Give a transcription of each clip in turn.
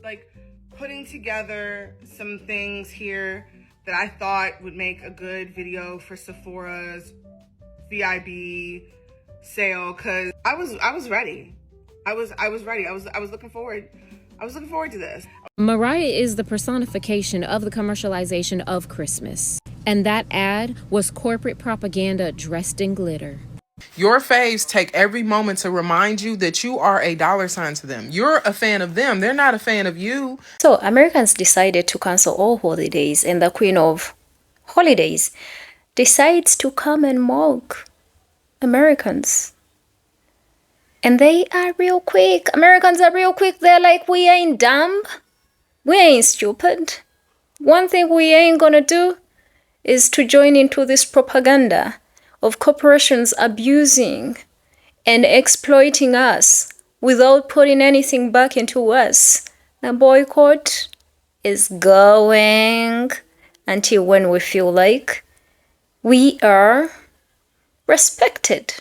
like putting together some things here that I thought would make a good video for Sephora's VIB sale, because I was ready. I was ready. I was looking forward. I was looking forward to this. Mariah is the personification of the commercialization of Christmas. And that ad was corporate propaganda dressed in glitter. Your faves take every moment to remind you that you are a dollar sign to them. You're a fan of them. They're not a fan of you. So Americans decided to cancel all holidays, and the queen of holidays decides to come and mock Americans. And they are real quick. Americans are real quick. They're like, we ain't dumb. We ain't stupid. One thing we ain't gonna do is to join into this propaganda of corporations abusing and exploiting us without putting anything back into us. The boycott is going until when we feel like we are respected.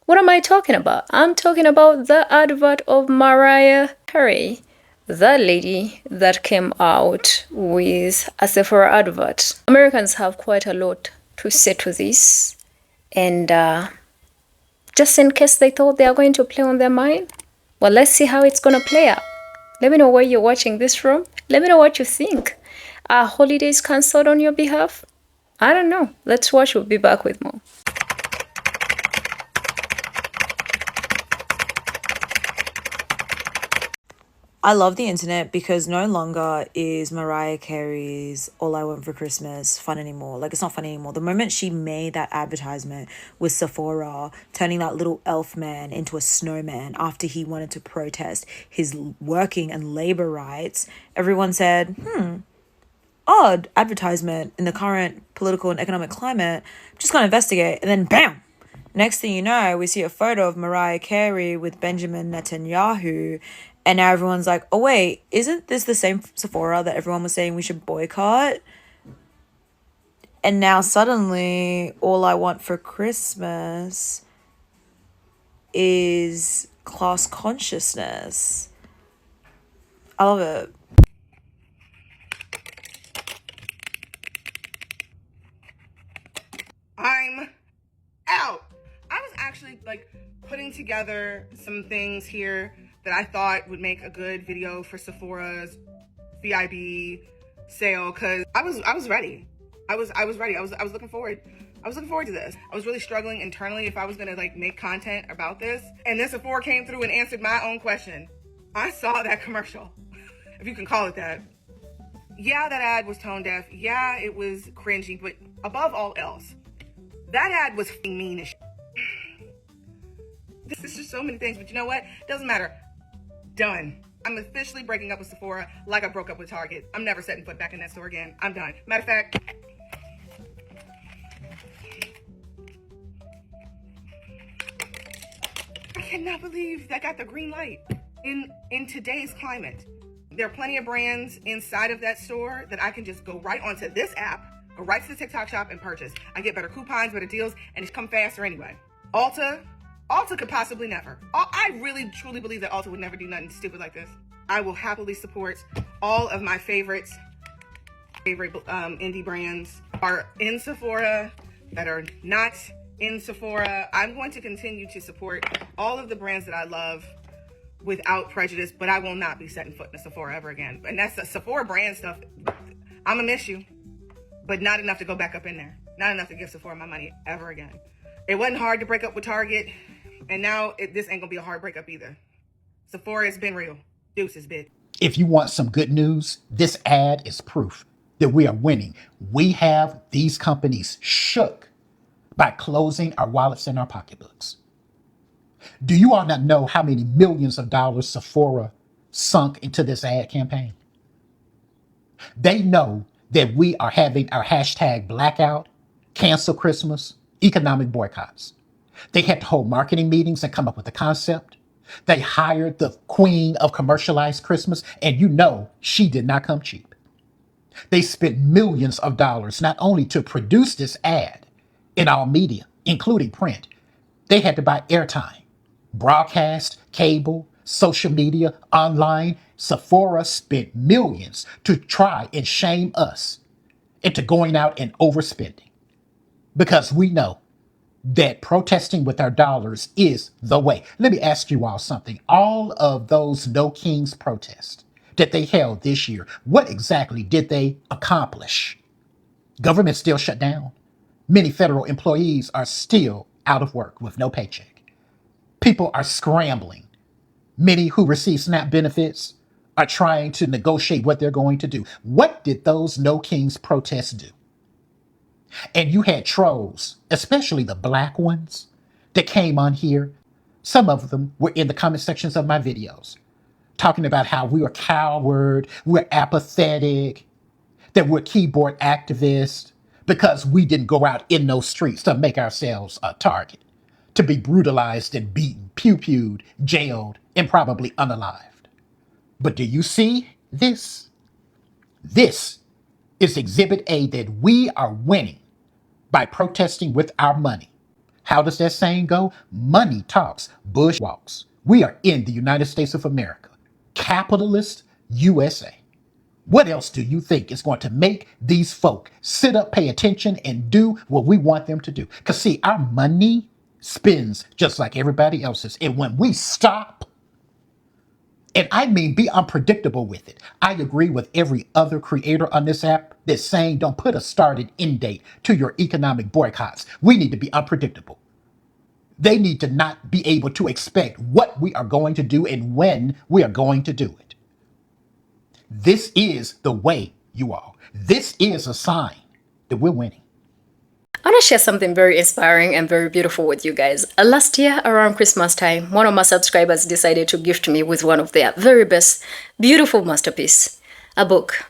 What am I talking about? I'm talking about the advert of Mariah Carey, the lady that came out with a Sephora advert. Americans have quite a lot to say to this, and just in case they thought they are going to play on their mind, well, let's see how it's going to play out. Let me know where you're watching this from. Let me know what you think. Are holidays cancelled on your behalf? I don't know. Let's watch. We'll be back with more. I love the internet because no longer is Mariah Carey's All I Want for Christmas fun anymore. Like, it's not fun anymore. The moment she made that advertisement with Sephora, turning that little elf man into a snowman after he wanted to protest his working and labor rights, everyone said, odd advertisement in the current political and economic climate. Just gonna investigate. And then bam! Next thing you know, we see a photo of Mariah Carey with Benjamin Netanyahu. And now everyone's like, oh, wait, isn't this the same Sephora that everyone was saying we should boycott? And now suddenly, all I want for Christmas is class consciousness. I love it. I'm out. I was actually like putting together some things here that I thought would make a good video for Sephora's VIB sale, because I was ready. I was ready. I was looking forward. I was looking forward to this. I was really struggling internally if I was gonna like make content about this. And then Sephora came through and answered my own question. I saw that commercial, if you can call it that. Yeah, that ad was tone deaf. Yeah, it was cringy, but above all else, that ad was mean as shit. This is just so many things, but you know what? Doesn't matter. Done. I'm officially breaking up with Sephora like I broke up with Target. I'm never setting foot back in that store again. I'm done. Matter of fact, I cannot believe that got the green light in today's climate. There are plenty of brands inside of that store that I can just go right onto this app, go right to the TikTok shop and purchase. I get better coupons, better deals, and it's come faster anyway. Ulta could possibly never. I really, truly believe that Ulta would never do nothing stupid like this. I will happily support all of my favorite indie brands are in Sephora, that are not in Sephora. I'm going to continue to support all of the brands that I love without prejudice, but I will not be setting foot in a Sephora ever again. And that's the Sephora brand stuff. I'm gonna miss you, but not enough to go back up in there. Not enough to give Sephora my money ever again. It wasn't hard to break up with Target, and now this ain't gonna be a hard breakup either. Sephora has been real. Deuces, bitch. If you want some good news, this ad is proof that we are winning. We have these companies shook by closing our wallets and our pocketbooks. Do you all not know how many millions of dollars Sephora sunk into this ad campaign? They know that we are having our hashtag blackout, cancel Christmas, economic boycotts. They had to hold marketing meetings and come up with a concept. They hired the queen of commercialized Christmas, and you know she did not come cheap. They spent millions of dollars not only to produce this ad in all media, including print. They had to buy airtime, broadcast, cable, social media, online. Sephora spent millions to try and shame us into going out and overspending because we know that protesting with our dollars is the way. Let me ask you all something. All of those No Kings protests that they held this year, what exactly did they accomplish? Government still shut down. Many federal employees are still out of work with no paycheck. People are scrambling. Many who receive SNAP benefits are trying to negotiate what they're going to do. What did those No Kings protests do? And you had trolls, especially the black ones, that came on here. Some of them were in the comment sections of my videos, talking about how we were coward, we're apathetic, that we're keyboard activists because we didn't go out in those streets to make ourselves a target, to be brutalized and beaten, pew-pewed, jailed, and probably unalived. But do you see this? This is Exhibit A, that we are winning by protesting with our money. How does that saying go? Money talks, Bush walks. We are in the United States of America, capitalist USA. What else do you think is going to make these folk sit up, pay attention, and do what we want them to do? Because see, our money spins just like everybody else's. And when we stop, and I mean be unpredictable with it, I agree with every other creator on this app that's saying don't put a start and end date to your economic boycotts. We need to be unpredictable. They need to not be able to expect what we are going to do and when we are going to do it. This is the way, you all. This is a sign that we're winning. I want to share something very inspiring and very beautiful with you guys. Last year around Christmas time, one of my subscribers decided to gift me with one of their very best, beautiful masterpiece, a book,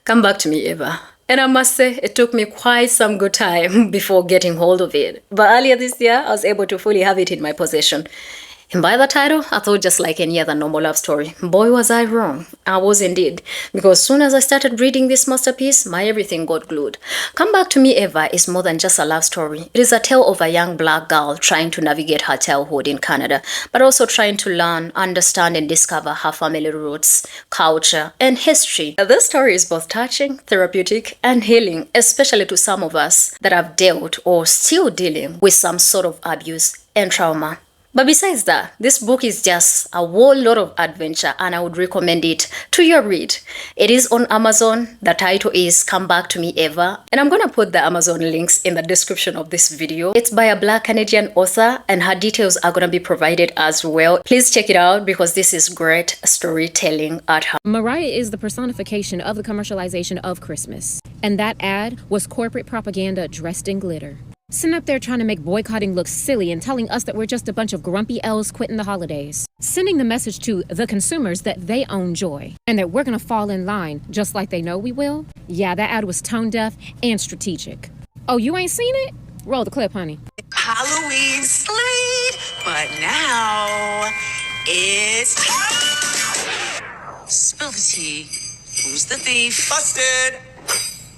Come Back to Me, Eva. And I must say, it took me quite some good time before getting hold of it. But earlier this year, I was able to fully have it in my possession. And by the title, I thought just like any other normal love story. Boy, was I wrong. I was indeed. Because as soon as I started reading this masterpiece, my everything got glued. Come Back to Me, Eva is more than just a love story. It is a tale of a young black girl trying to navigate her childhood in Canada, but also trying to learn, understand, and discover her family roots, culture, and history. This story is both touching, therapeutic, and healing, especially to some of us that have dealt or still dealing with some sort of abuse and trauma. But besides that, this book is just a whole lot of adventure, and I would recommend it to your read. It is on Amazon. The title is Come Back to Me, Eva. And I'm going to put the Amazon links in the description of this video. It's by a Black Canadian author, and her details are going to be provided as well. Please check it out because this is great storytelling at heart. Mariah is the personification of the commercialization of Christmas. And that ad was corporate propaganda dressed in glitter. Sitting up there trying to make boycotting look silly and telling us that we're just a bunch of grumpy elves quitting the holidays. Sending the message to the consumers that they own joy and that we're gonna fall in line just like they know we will. Yeah, that ad was tone deaf and strategic. Oh, you ain't seen it? Roll the clip, honey. Halloween sleep, but now it's spill the tea. Who's the thief? Busted!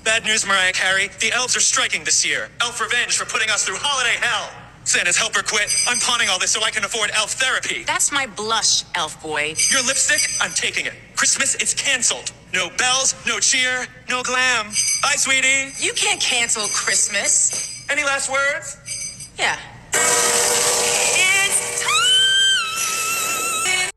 Bad news, Mariah Carey. The elves are striking this year. Elf revenge for putting us through holiday hell. Santa's helper quit. I'm pawning all this so I can afford elf therapy. That's my blush, elf boy. Your lipstick? I'm taking it. Christmas, it's canceled. No bells, no cheer, no glam. Bye, sweetie. You can't cancel Christmas. Any last words? Yeah. It's time.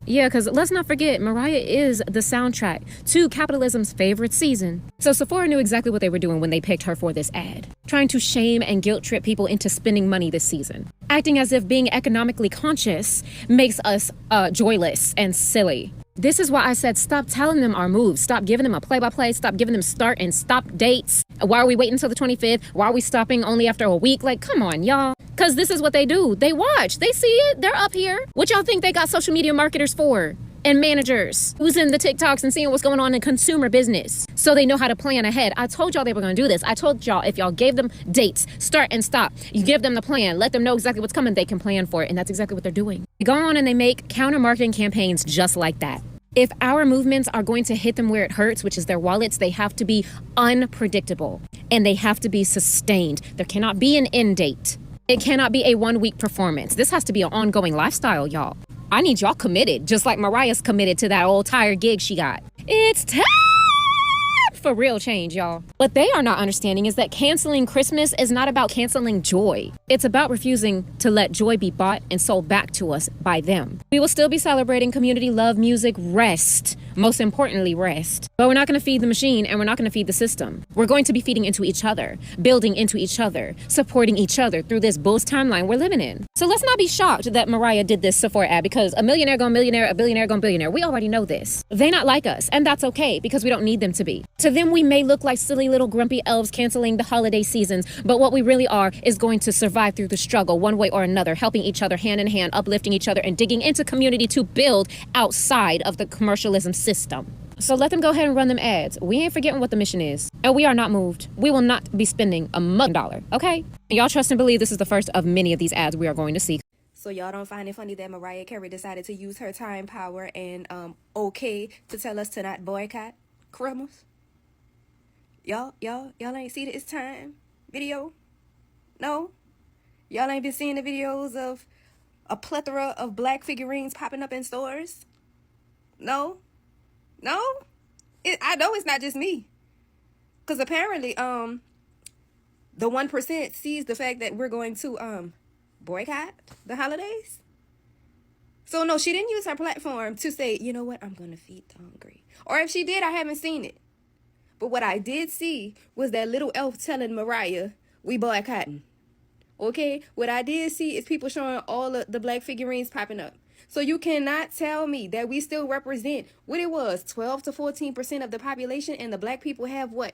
Yeah, because let's not forget, Mariah is the soundtrack to capitalism's favorite season. So Sephora knew exactly what they were doing when they picked her for this ad. Trying to shame and guilt trip people into spending money this season. Acting as if being economically conscious makes us joyless and silly. This is why I said stop telling them our moves. Stop giving them a play-by-play. Stop giving them start and stop dates. Why are we waiting until the 25th? Why are we stopping only after a week? Like, come on, y'all. Because this is what they do. They watch. They see it. They're up here. What y'all think they got social media marketers for? And managers who's in the TikToks and seeing what's going on in consumer business. So they know how to plan ahead. I told y'all they were going to do this. I told y'all if y'all gave them dates, start and stop, you give them the plan, let them know exactly what's coming, they can plan for it. And that's exactly what they're doing. They go on and they make counter marketing campaigns just like that. If our movements are going to hit them where it hurts, which is their wallets, they have to be unpredictable and they have to be sustained. There cannot be an end date. It cannot be a 1-week performance. This has to be an ongoing lifestyle, y'all. I need y'all committed, just like Mariah's committed to that old tired gig she got. It's time for real change, y'all. What they are not understanding is that canceling Christmas is not about canceling joy. It's about refusing to let joy be bought and sold back to us by them. We will still be celebrating community love, music, rest. Most importantly, rest. But we're not going to feed the machine and we're not going to feed the system. We're going to be feeding into each other, building into each other, supporting each other through this bull's timeline we're living in. So let's not be shocked that Mariah did this Sephora ad because a millionaire gone millionaire, a billionaire gone billionaire. We already know this. They not like us, and that's okay because we don't need them to be. To them, we may look like silly little grumpy elves canceling the holiday seasons, but what we really are is going to survive through the struggle one way or another, helping each other hand in hand, uplifting each other, and digging into community to build outside of the commercialism system. So let them go ahead and run them ads. We ain't forgetting what the mission is. And we are not moved. We will not be spending a $1, okay? Y'all trust and believe this is the first of many of these ads we are going to see. So y'all don't find it funny that Mariah Carey decided to use her time, power, and okay to tell us to not boycott Christmas? Y'all ain't see the It's Time video? No? Y'all ain't been seeing the videos of a plethora of black figurines popping up in stores? No? No? I know it's not just me. Because apparently, the 1% sees the fact that we're going to, boycott the holidays. So no, she didn't use her platform to say, you know what, I'm going to feed the hungry. Or if she did, I haven't seen it. But what I did see was that little elf telling Mariah, we boycotting. Okay? What I did see is people showing all of the black figurines popping up. So you cannot tell me that we still represent what it was, 12 to 14% of the population, and the black people have what?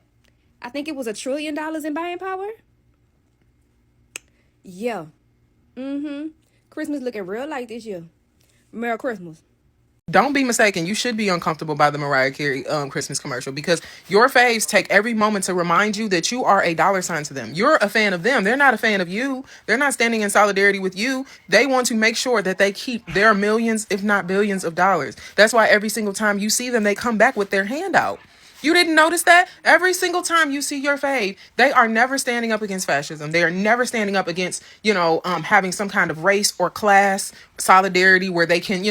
I think it was $1 trillion in buying power? Yeah. Christmas looking real light this year. Merry Christmas. Don't be mistaken. You should be uncomfortable by the Mariah Carey Christmas commercial because your faves take every moment to remind you that you are a dollar sign to them. You're a fan of them. They're not a fan of you. They're not standing in solidarity with you. They want to make sure that they keep their millions, if not billions of dollars. That's why every single time you see them, they come back with their hand out. You didn't notice that? Every single time you see your fave, they are never standing up against fascism. They are never standing up against, having some kind of race or class solidarity where they can,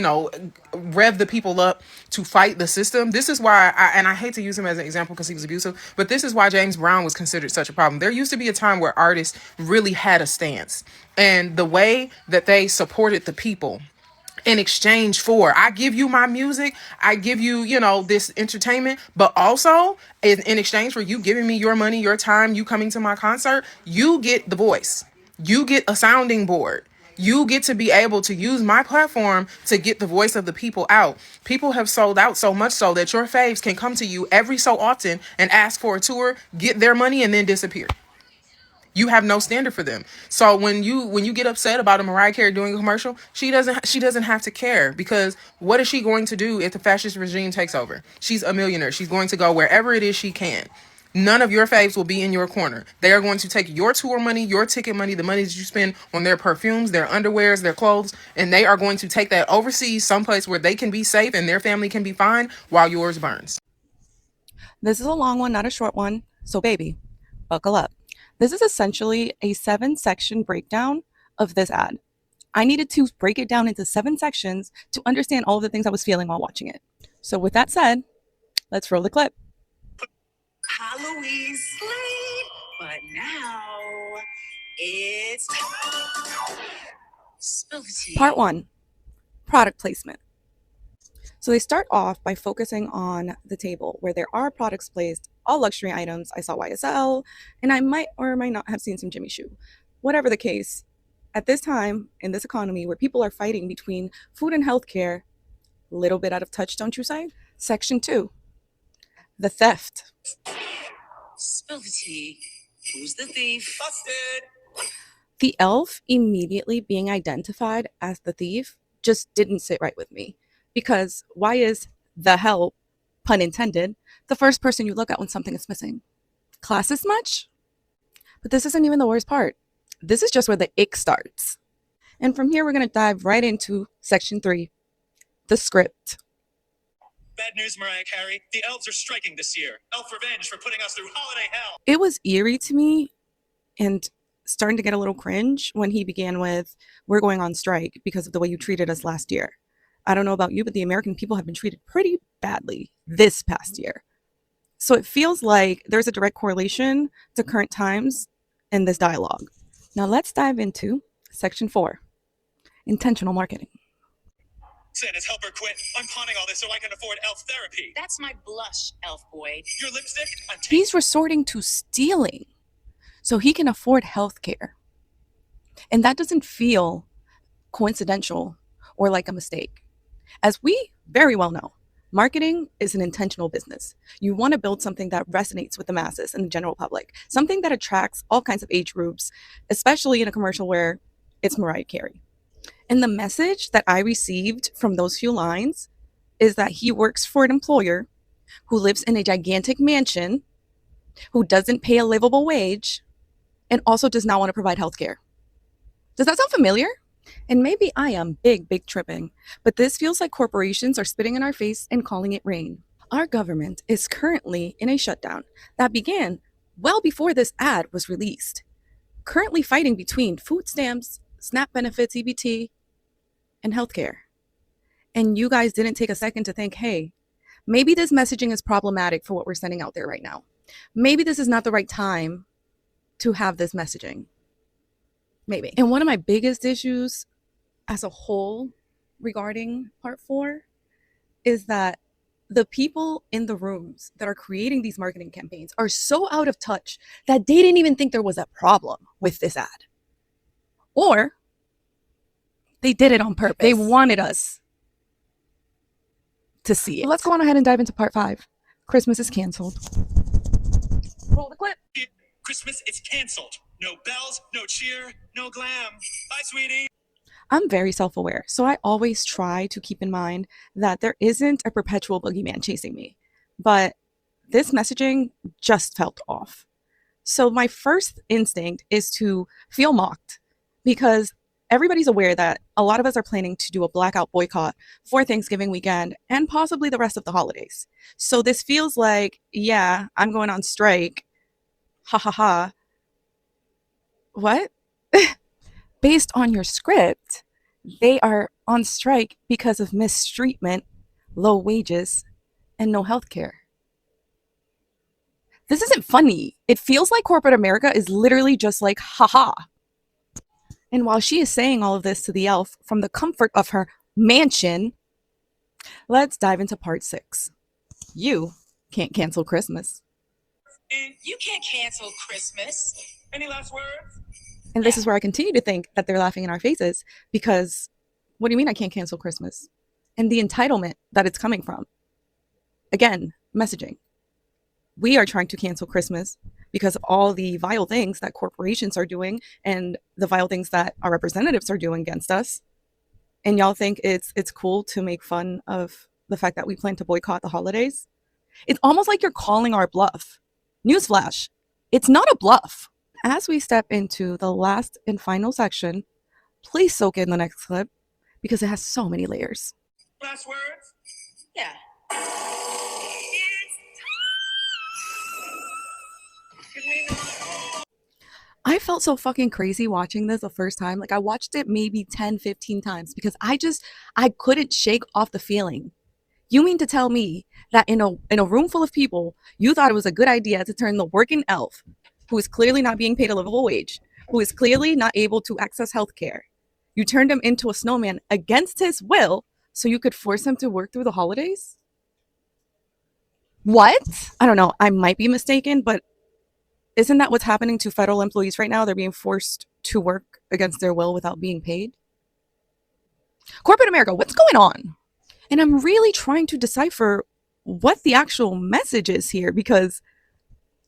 rev the people up to fight the system. This is why, I hate to use him as an example because he was abusive, but this is why James Brown was considered such a problem. There used to be a time where artists really had a stance, and the way that they supported the people in exchange for, I give you my music, I give you, this entertainment, but also in exchange for you giving me your money, your time, you coming to my concert, you get the voice, you get a sounding board, you get to be able to use my platform to get the voice of the people out. People have sold out so much so that your faves can come to you every so often and ask for a tour, get their money, and then disappear. You have no standard for them. So when you get upset about a Mariah Carey doing a commercial, she doesn't have to care, because what is she going to do if the fascist regime takes over? She's a millionaire. She's going to go wherever it is she can. None of your faves will be in your corner. They are going to take your tour money, your ticket money, the money that you spend on their perfumes, their underwears, their clothes, and they are going to take that overseas someplace where they can be safe and their family can be fine while yours burns. This is a long one, not a short one. So baby, buckle up. This is essentially a 7-section breakdown of this ad. I needed to break it down into 7 sections to understand all of the things I was feeling while watching it. So with that said, let's roll the clip. Halloween sleep, but now it's spooky. Part 1, product placement. So they start off by focusing on the table where there are products placed, all luxury items. I saw YSL, and I might or might not have seen some Jimmy Choo. Whatever the case, at this time in this economy where people are fighting between food and healthcare, a little bit out of touch, don't you say? Section 2, the theft. Spooky. Who's the thief? Busted. The elf immediately being identified as the thief just didn't sit right with me. Because why is the help, pun intended, the first person you look at when something is missing? Classist much? But this isn't even the worst part. This is just where the ick starts. And from here, we're going to dive right into section 3, the script. Bad news, Mariah Carey. The elves are striking this year. Elf revenge for putting us through holiday hell. It was eerie to me and starting to get a little cringe when he began with, we're going on strike because of the way you treated us last year. I don't know about you, but the American people have been treated pretty badly this past year. So it feels like there's a direct correlation to current times in this dialogue. Now let's dive into section 4, intentional marketing. Santa's helper quit. I'm pawning all this so I can afford elf therapy. That's my blush, elf boy. Your lipstick? I'm He's resorting to stealing so he can afford health care. And that doesn't feel coincidental or like a mistake. As we very well know, marketing is an intentional business. You want to build something that resonates with the masses and the general public, something that attracts all kinds of age groups, especially in a commercial where it's Mariah Carey. And the message that I received from those few lines is that he works for an employer who lives in a gigantic mansion, who doesn't pay a livable wage, and also does not want to provide health care. Does that sound familiar? And maybe I am big tripping, but this feels like corporations are spitting in our face and calling it rain. Our government is currently in a shutdown that began well before this ad was released, currently fighting between food stamps, SNAP benefits, EBT, and healthcare. And you guys didn't take a second to think, hey, maybe this messaging is problematic for what we're sending out there right now. Maybe this is not the right time to have this messaging. Maybe. And one of my biggest issues as a whole regarding part 4 is that the people in the rooms that are creating these marketing campaigns are so out of touch that they didn't even think there was a problem with this ad. Or they did it on purpose. They wanted us to see it. Let's go on ahead and dive into part 5. Christmas is canceled. Roll the clip. Christmas is canceled. No bells, no cheer, no glam. Bye, sweetie. I'm very self-aware, so I always try to keep in mind that there isn't a perpetual boogeyman chasing me. But this messaging just felt off. So my first instinct is to feel mocked because everybody's aware that a lot of us are planning to do a blackout boycott for Thanksgiving weekend and possibly the rest of the holidays. So this feels like, yeah, I'm going on strike. Ha ha ha. What? Based on your script, they are on strike because of mistreatment, low wages, and no health care. This isn't funny. It feels like corporate America is literally just like, haha. And while she is saying all of this to the elf from the comfort of her mansion, let's dive into part 6. You can't cancel Christmas. You can't cancel Christmas. Any last words? And this is where I continue to think that they're laughing in our faces because what do you mean I can't cancel Christmas? And the entitlement that it's coming from. Again, messaging. We are trying to cancel Christmas because of all the vile things that corporations are doing and the vile things that our representatives are doing against us. And y'all think it's cool to make fun of the fact that we plan to boycott the holidays? It's almost like you're calling our bluff. Newsflash, it's not a bluff. As we step into the last and final section, please soak in the next clip because it has so many layers. Last words? Yeah. I felt so fucking crazy watching this the first time. Like I watched it maybe 10, 15 times because I couldn't shake off the feeling. You mean to tell me that in a room full of people, you thought it was a good idea to turn the working elf, who is clearly not being paid a livable wage, who is clearly not able to access health care, you turned him into a snowman against his will so you could force him to work through the holidays? What? I don't know. I might be mistaken, but isn't that what's happening to federal employees right now? They're being forced to work against their will without being paid. Corporate America, what's going on? And I'm really trying to decipher what the actual message is here, because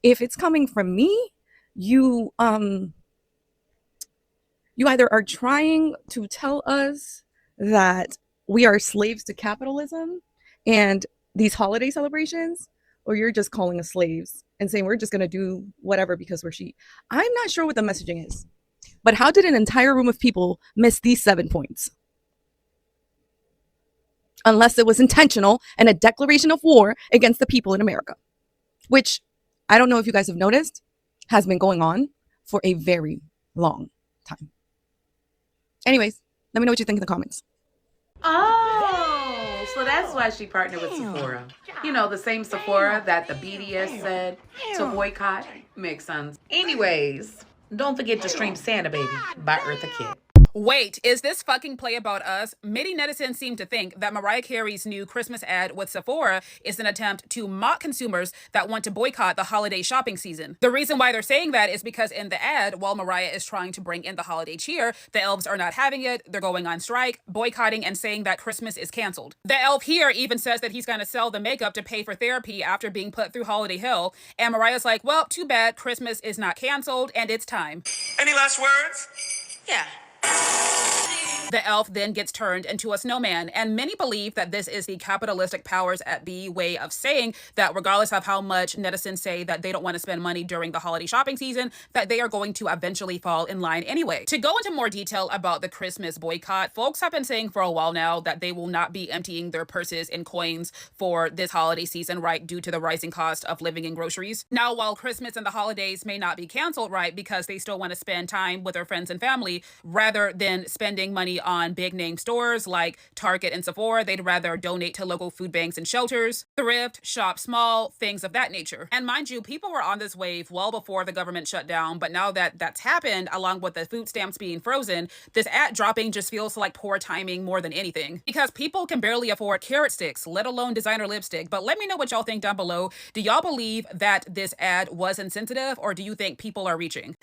if it's coming from me, you either are trying to tell us that we are slaves to capitalism and these holiday celebrations, or you're just calling us slaves and saying we're just going to do whatever because we're sheep. I'm not sure what the messaging is, but how did an entire room of people miss these 7 points? Unless it was intentional and a declaration of war against the people in America, which I don't know if you guys have noticed, has been going on for a very long time. Anyways, let me know what you think in the comments. Oh. So that's why she partnered with Sephora. You know, the same Sephora that the BDS said to boycott. Makes sense. Anyways, don't forget to stream Santa Baby by Eartha Kitt. Wait, is this fucking play about us? Many netizens seem to think that Mariah Carey's new Christmas ad with Sephora is an attempt to mock consumers that want to boycott the holiday shopping season. The reason why they're saying that is because in the ad, while Mariah is trying to bring in the holiday cheer, the elves are not having it, they're going on strike, boycotting and saying that Christmas is canceled. The elf here even says that he's gonna sell the makeup to pay for therapy after being put through holiday hell, and Mariah's like, well, too bad, Christmas is not canceled and it's time. Any last words? Yeah. The elf then gets turned into a snowman, and many believe that this is the capitalistic powers at be way of saying that regardless of how much netizens say that they don't want to spend money during the holiday shopping season, that they are going to eventually fall in line anyway. To go into more detail about the Christmas boycott, folks have been saying for a while now that they will not be emptying their purses in coins for this holiday season, right, due to the rising cost of living and groceries. Now, while Christmas and the holidays may not be canceled, right, because they still want to spend time with their friends and family, rather than spending money on big name stores like Target and Sephora, they'd rather donate to local food banks and shelters, thrift, shop small, things of that nature. And mind you, people were on this wave well before the government shut down, but now that that's happened, along with the food stamps being frozen, this ad dropping just feels like poor timing more than anything. Because people can barely afford carrot sticks, let alone designer lipstick. But let me know what y'all think down below. Do y'all believe that this ad was insensitive, or do you think people are reaching?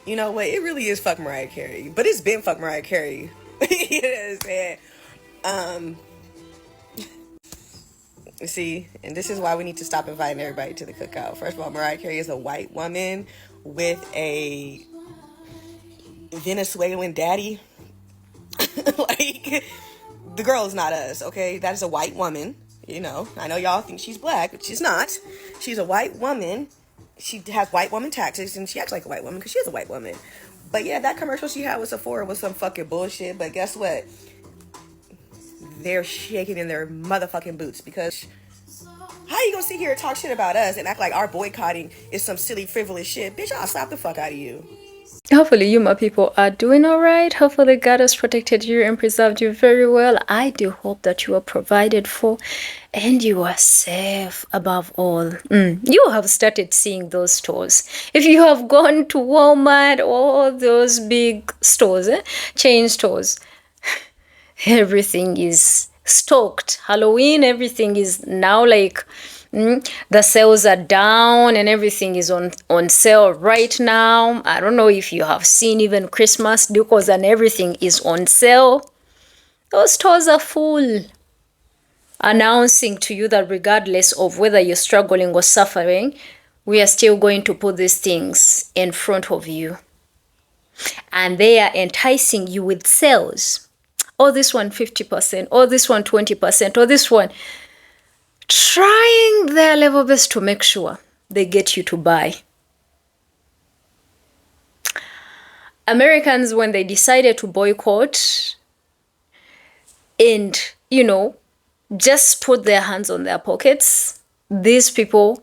You know what? It really is fuck Mariah Carey. But it's been fuck Mariah Carey. You know what I'm saying? See, and this is why we need to stop inviting everybody to the cookout. First of all, Mariah Carey is a white woman with a Venezuelan daddy. Like, the girl is not us, okay? That is a white woman. You know, I know y'all think she's black, but she's not. She's a white woman. She has white woman tactics, and she acts like a white woman because she is a white woman. But yeah, that commercial she had with Sephora was some fucking bullshit. But guess what? They're shaking in their motherfucking boots, because how you gonna sit here and talk shit about us and act like our boycotting is some silly, frivolous shit? Bitch, I'll slap the fuck out of you. Hopefully you, my people, are doing all right. Hopefully God has protected you and preserved you very well. I do hope that you are provided for and you are safe above all. You have started seeing those stores. If you have gone to Walmart or those big stores, chain stores, everything is stocked. Halloween, everything is now like the sales are down and everything is on sale right now. I don't know if you have seen even Christmas decors and everything is on sale. Those stores are full, announcing to you that regardless of whether you're struggling or suffering, we are still going to put these things in front of you. And they are enticing you with sales. Oh, this one 50%, or this one 20%, or this one, trying their level best to make sure they get you to buy. Americans, when they decided to boycott and, you know, just put their hands on their pockets, these people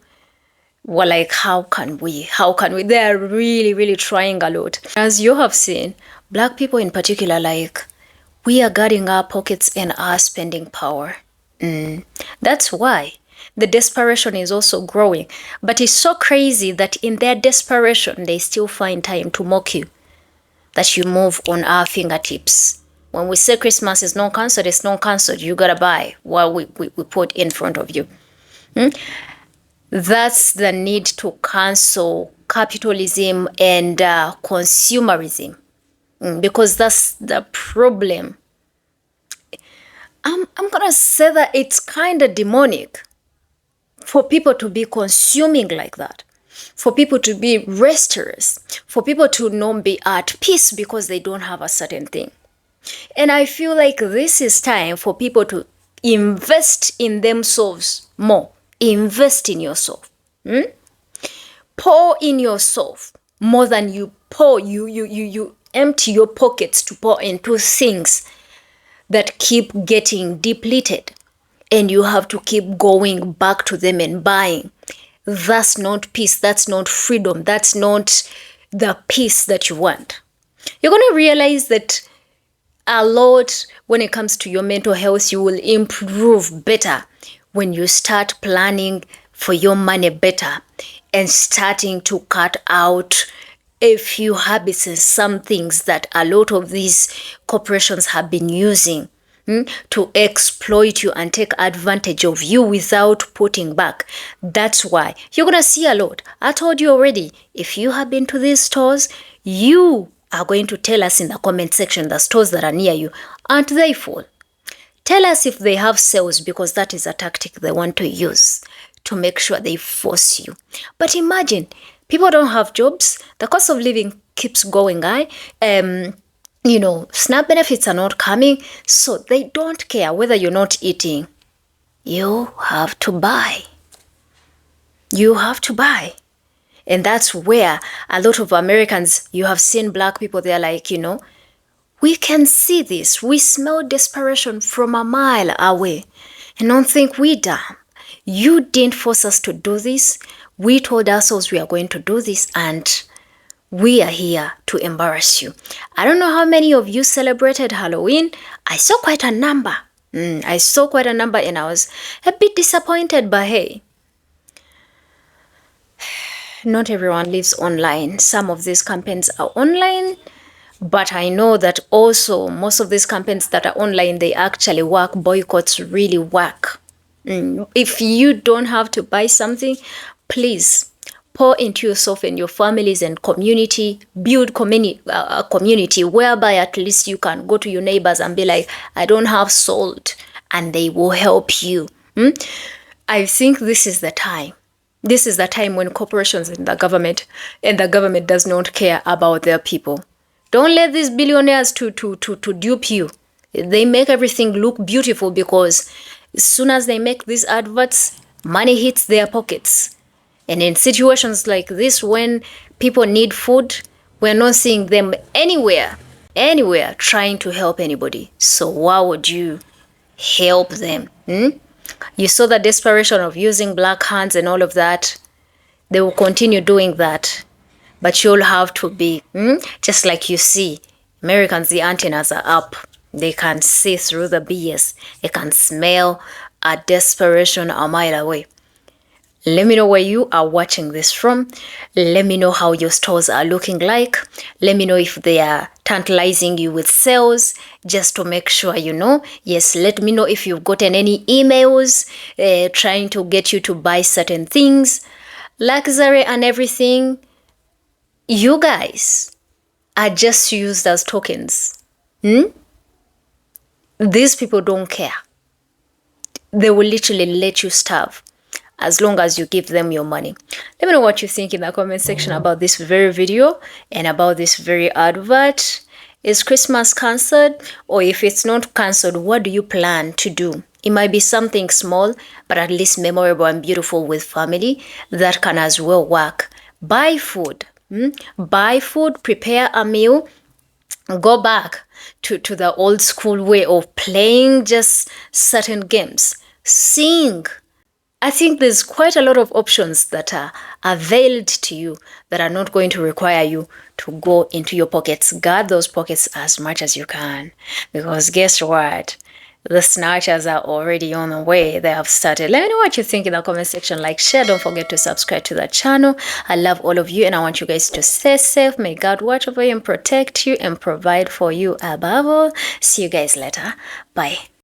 were like, how can we? They are really, really trying a lot. As you have seen, Black people in particular, like, we are guarding our pockets and our spending power. That's why the desperation is also growing. But it's so crazy that in their desperation, they still find time to mock you, that you move on our fingertips. When we say Christmas is not cancelled, it's not cancelled. You gotta buy what we put in front of you. That's the need to cancel capitalism and consumerism. Because that's the problem. I'm gonna say that it's kind of demonic for people to be consuming like that, for people to be restless, for people to not be at peace because they don't have a certain thing. And I feel like this is time for people to invest in themselves more. Invest in yourself. Pour in yourself more than you pour. You empty your pockets to pour into things that keep getting depleted, and you have to keep going back to them and buying. That's not peace. That's not freedom. That's not the peace that you want. You're going to realize that a lot when it comes to your mental health. You will improve better when you start planning for your money better and starting to cut out a few habits and some things that a lot of these corporations have been using to exploit you and take advantage of you without putting back. That's why you're gonna see a lot. I told you already, if you have been to these stores, you are going to tell us in the comment section the stores that are near you, aren't they full? Tell us if they have sales, because that is a tactic they want to use to make sure they force you. But imagine, people don't have jobs, the cost of living keeps going high, SNAP benefits are not coming, so they don't care whether you're not eating. You have to buy. You have to buy. And that's where a lot of Americans, you have seen black people, they're like, we can see this. We smell desperation from a mile away. And don't think we dumb. You didn't force us to do this. We told ourselves we are going to do this, and we are here to embarrass you. I don't know how many of you celebrated Halloween. I saw quite a number. And I was a bit disappointed, but hey, not everyone lives online. Some of these campaigns are online, but I know that also most of these campaigns that are online, they actually work. Boycotts really work. If you don't have to buy something, please pour into yourself and your families and community. Build a community whereby at least you can go to your neighbors and be like, I don't have salt, and they will help you. I think this is the time. This is the time when corporations and the government does not care about their people. Don't let these billionaires to dupe you. They make everything look beautiful, because as soon as they make these adverts, money hits their pockets. And in situations like this, when people need food, we're not seeing them anywhere trying to help anybody. So why would you help them? You saw the desperation of using black hands and all of that. They will continue doing that. But you'll have to be, just like you see, Americans, the antennas are up. They can see through the BS. They can smell a desperation a mile away. Let me know where you are watching this from. Let me know how your stores are looking like. Let me know if they are tantalizing you with sales, just to make sure you know. Yes, let me know if you've gotten any emails trying to get you to buy certain things. Luxury and everything, you guys are just used as tokens. These people don't care. They will literally let you starve as long as you give them your money. Let me know what you think in the comment section about this very video and about this very advert. Is Christmas cancelled? Or if it's not cancelled, what do you plan to do? It might be something small, but at least memorable and beautiful with family. That can as well work. Buy food. Buy food, prepare a meal, go back to the old school way of playing just certain games. Sing. I think there's quite a lot of options that are availed to you that are not going to require you to go into your pockets. Guard those pockets as much as you can, because guess what? The snatchers are already on the way. They have started. Let me know what you think in the comment section. Like, share. Don't forget to subscribe to the channel. I love all of you, and I want you guys to stay safe. May God watch over you and protect you and provide for you above all. See you guys later. Bye.